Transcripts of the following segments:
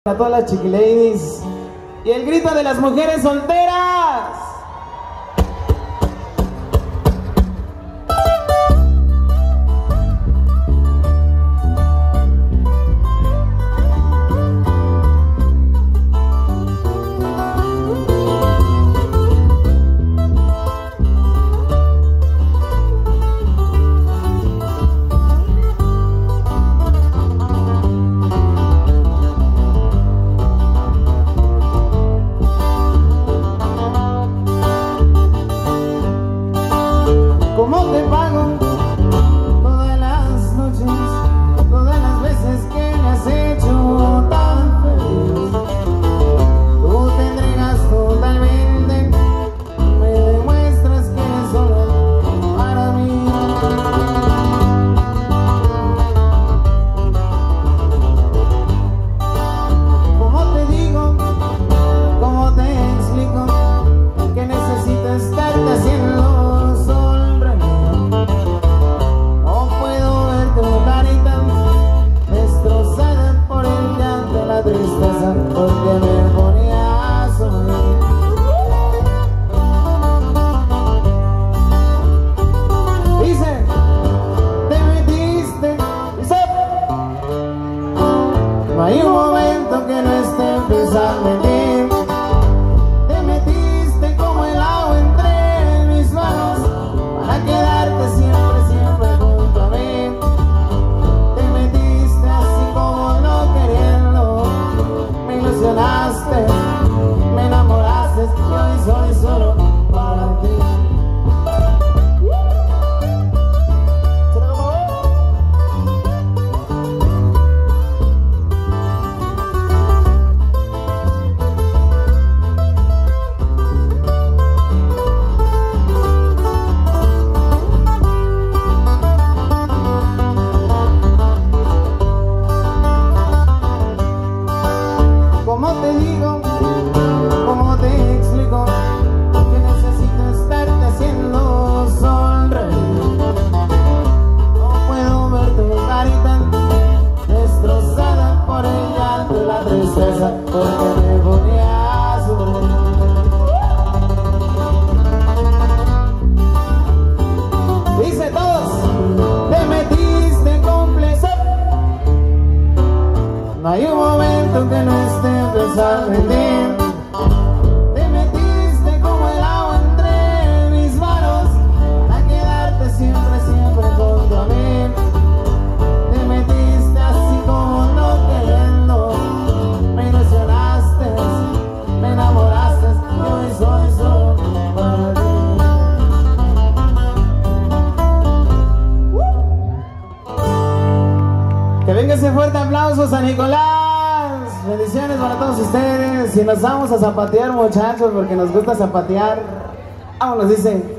A todas las chiquiladies y el grito de las mujeres solteras. ¿Cómo te pago todas las noches, todas las veces que me has hecho tan feliz? Tú te entregas totalmente, me demuestras que eres solo para mí. ¿Cómo te digo, cómo te explico que necesito estarte haciendo? Tristeza porque me ponía a sonreír. Dice, te metiste, dice, no hay un momento que no esté pensando en ti. Te metiste como el agua entre mis manos para quedarte siempre, siempre junto a mí. Te metiste así como no queriendo. Me ilusionaste, me enamoraste, y hoy soy solo para ti. ¿Cómo te digo, cómo te explico que necesito estarte haciendo sonreír? No puedo ver tu carita destrozada por el llanto y la tristeza porque me ponía a sufrir. Dice todos, te metiste completo. No hay un momento que no esté pensando en ti. Te metiste como el agua entre mis manos para quedarte siempre, siempre junto a mí. Te metiste así como no queriendo. Me ilusionaste, me enamoraste, y hoy soy solo para ti. Que venga ese fuerte aplauso a San Nicolás. Bendiciones para todos ustedes. Y nos vamos a zapatear, muchachos, porque nos gusta zapatear. Vámonos, dice.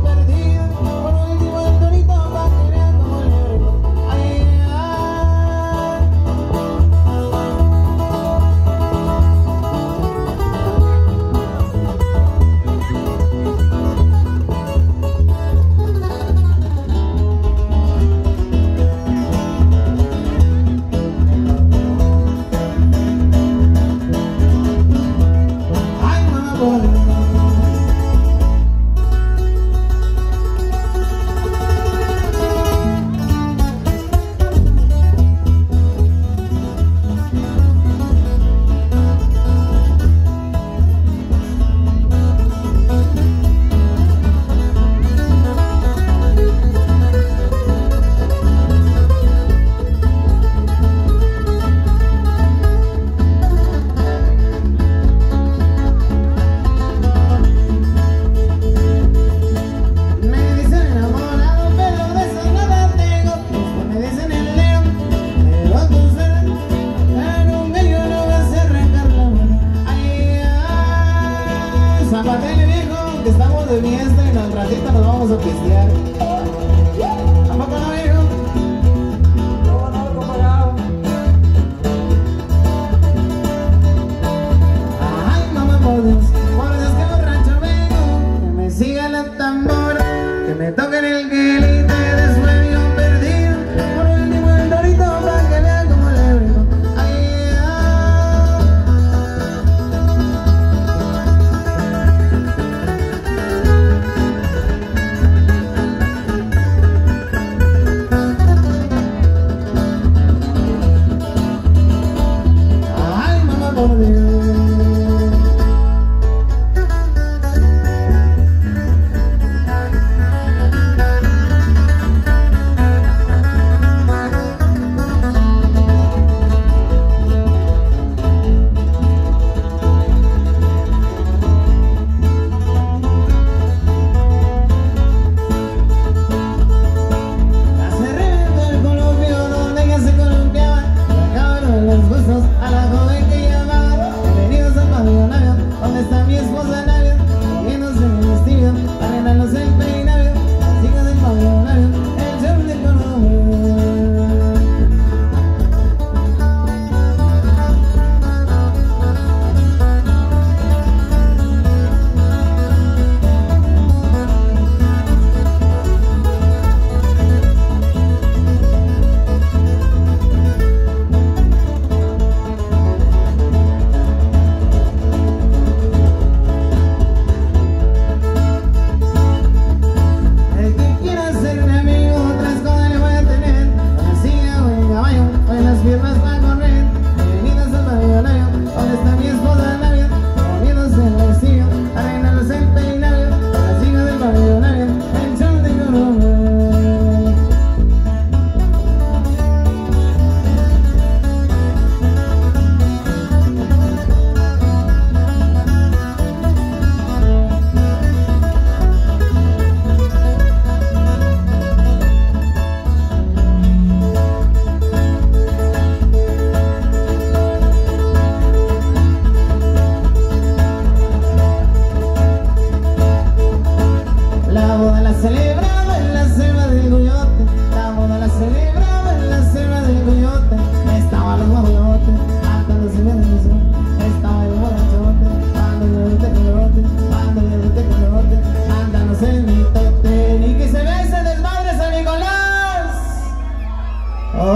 Perdido, por último el torito va a querer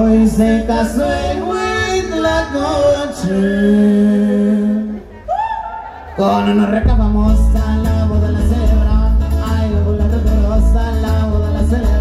Hoy se casó en Huitlacoche con una reca famosa, la boda la celebra. Ay, la boda rosa, la boda la celebra.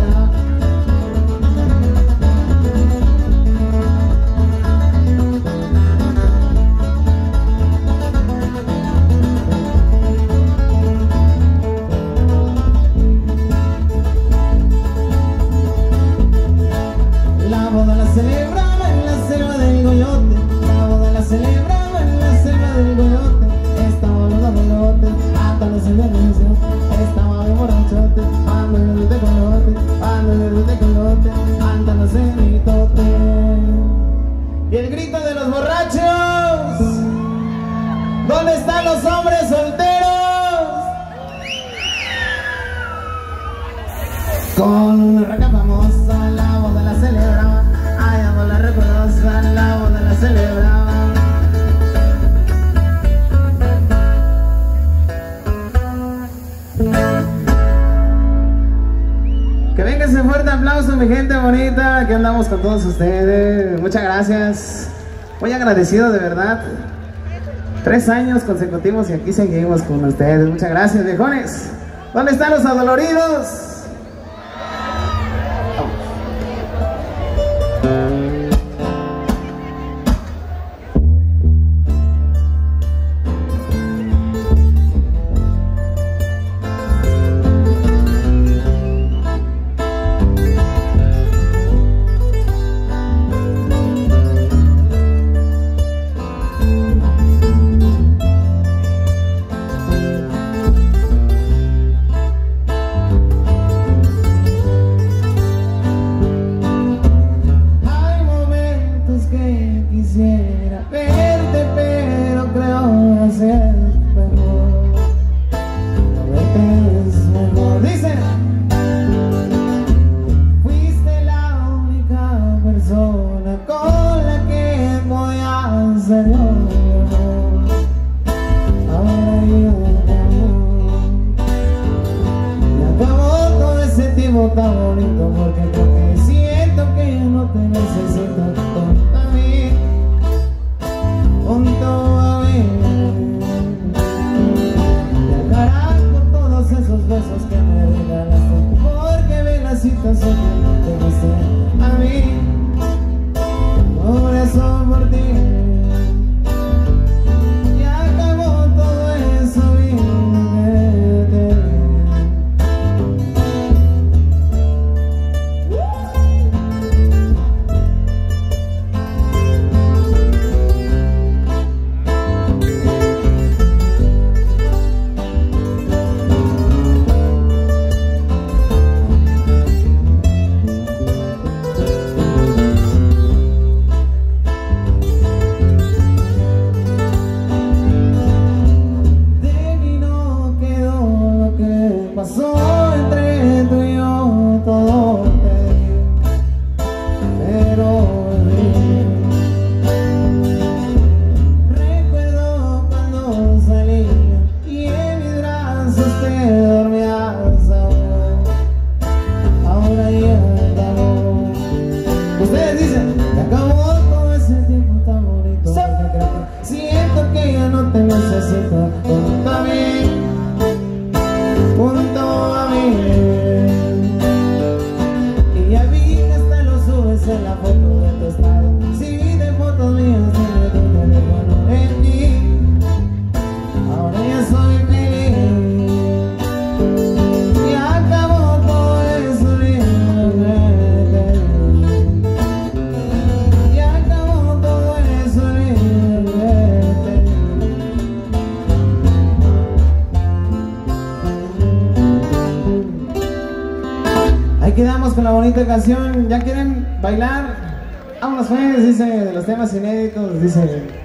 La boda la celebraba en la selva del Goyote. La boda la celebraba en la selva del Goyote. Estaba los abuelote, hasta los silencios. Estaba bien borrachote, ando en de colote, ando en de colote, anda los cerritote. Y el grito de los borrachos. ¿Dónde están los hombres solteros? Con una raca famosa, la boda la celebraba. Ay, amo la recorosa, la boda la celebraba. Que venga ese fuerte aplauso, mi gente bonita. Aquí andamos con todos ustedes. Muchas gracias. Muy agradecido, de verdad. 3 años consecutivos y aquí seguimos con ustedes. Muchas gracias, viejones. ¿Dónde están los adoloridos? Quisiera verte, pero creo hacer mejor. Verte es mejor. Dice: fuiste la única persona con la que podía ser yo. Ahora yo te amo. Y acabó todo ese tiempo tan bonito, porque creo que siento que yo no te necesito junto a mí. Junto a mí, te agradezco todos esos besos que me regalaste, porque ve la situación que te diste a mí. Por eso, por ti, y acabó todo eso, pasó entre tú y yo, todo te di, pero recuerdo cuando salí y en mis brazos te dormías aún. Ahora ya acabó. Ustedes dicen que acabó todo ese tiempo tan bonito, porque creo que siento que ya no te necesito junto a mí. Junto a mí. Y ya vi que hasta lo subes en la foto de tu estado. Sí, de fotos mías tiene tu teléfono en mí. Ahora ya soy feliz. Y acabó todo eso libre. Y acabó todo eso libre. Ahí quedamos con la bonita canción. ¿Ya quieren bailar? Vámonos pues, dice, de los temas inéditos, dice...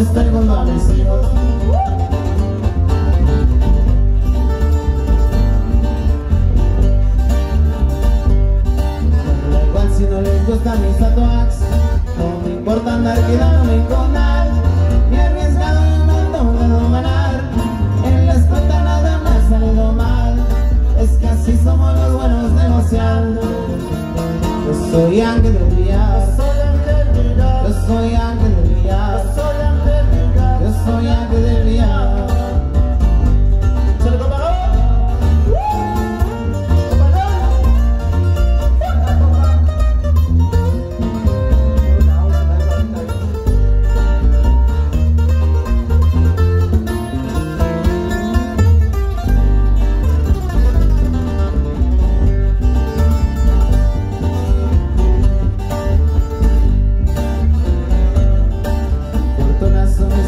estoy junto a mis hijos. Da igual si no les gustan mis tatuajes, no me importa andar quedándome con nada. Me he arriesgado y un montón de no ganar. En la cuentas nada me ha salido mal. Es que así somos los buenos negociando. Yo soy ángel del día, yo soy ángel del día, yo soy ángel del día.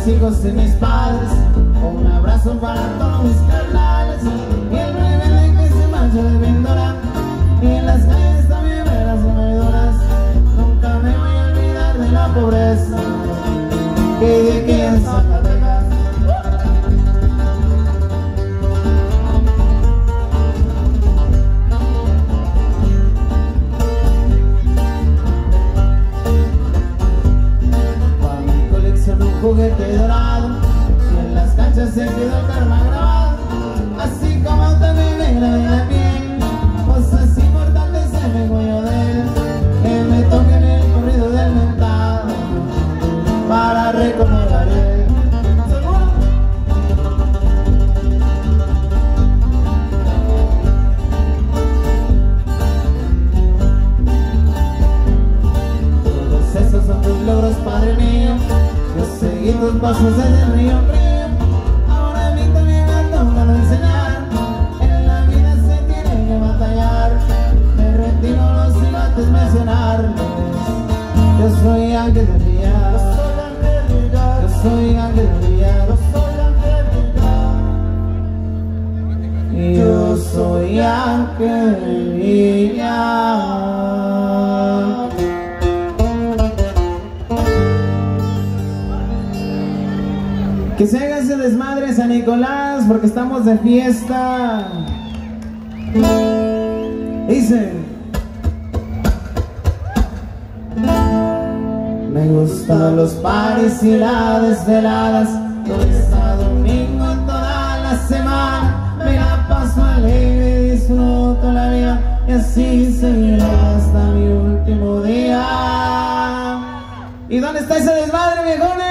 Hijos de mis padres, un abrazo para todos mis carnales, y el rebelde que se mancha de vendora, y en las calles también verás vendedoras. Nunca me voy a olvidar de la pobreza que de aquí en Zacatecas. Juguete dorado, y en las canchas se quedó el karma grabado, así como también me grabé la piel. Cosas importantes se me cuello de él, que me toquen el corrido del mentado para recordar él. Todos esos son tus logros, Padre mío. Yo seguí tus pasos desde el río frío. Ahora a mí también me toca enseñar. En la vida se tiene que batallar. Me retiro los sigo antes mencionarles. Yo soy ángel del día, yo soy ángel del día, yo soy ángel del día. Que se haga ese desmadre San Nicolás, porque estamos de fiesta. Dice: me gustan los paris y las desveladas, lunes a domingo en toda la semana. Me la paso alegre, disfruto la vida, y así seguirá hasta mi último día. ¿Y dónde está ese desmadre, viejones?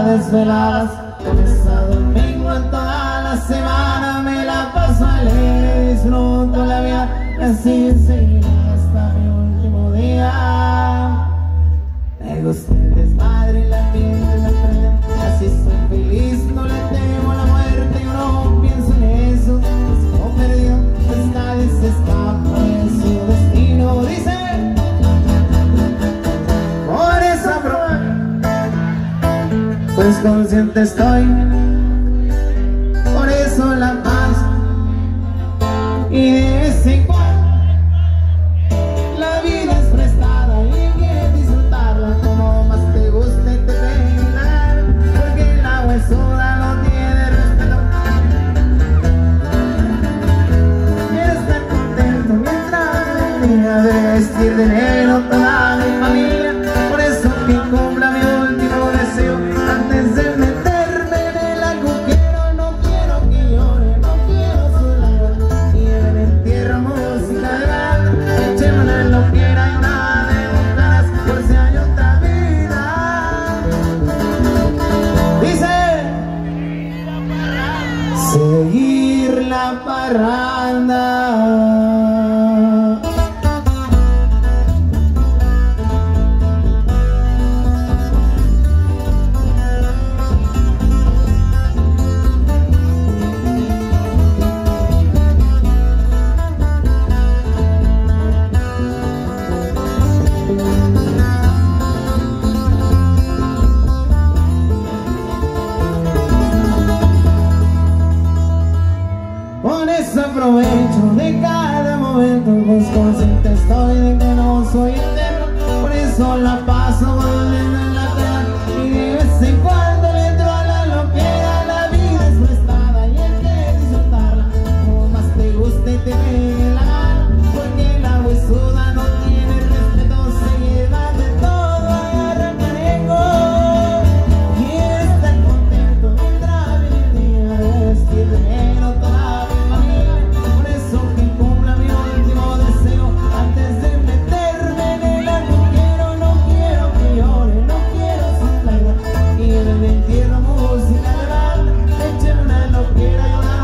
Desveladas, lunes a domingo en toda la semana. Me la paso alegre, disfruto la vida, y así seguirá hasta mi último día. Me gusta el desmadre y la ambiente me prende, así soy feliz, no le temo a la muerte. Yo no pienso en eso, es como perdido, pues nadie se escapa de su destino. Dice: por eso pues consciente estoy, por eso la paz, y de vez en cuando la vida es prestada y hay que disfrutarla como más te guste y te pegar, porque el agua es soda, no tiene respeto. Quiero estar contento mientras me diga de vestir de negro toda mi familia, por eso que cumpla mi último deseo. Antes de meterme en el agujero, no quiero que llore, no quiero su lágrima. Y en el entierro música de banda, echémonos en lo que era y una de montanas, por si hay otra vida. Dice: seguir la parranda.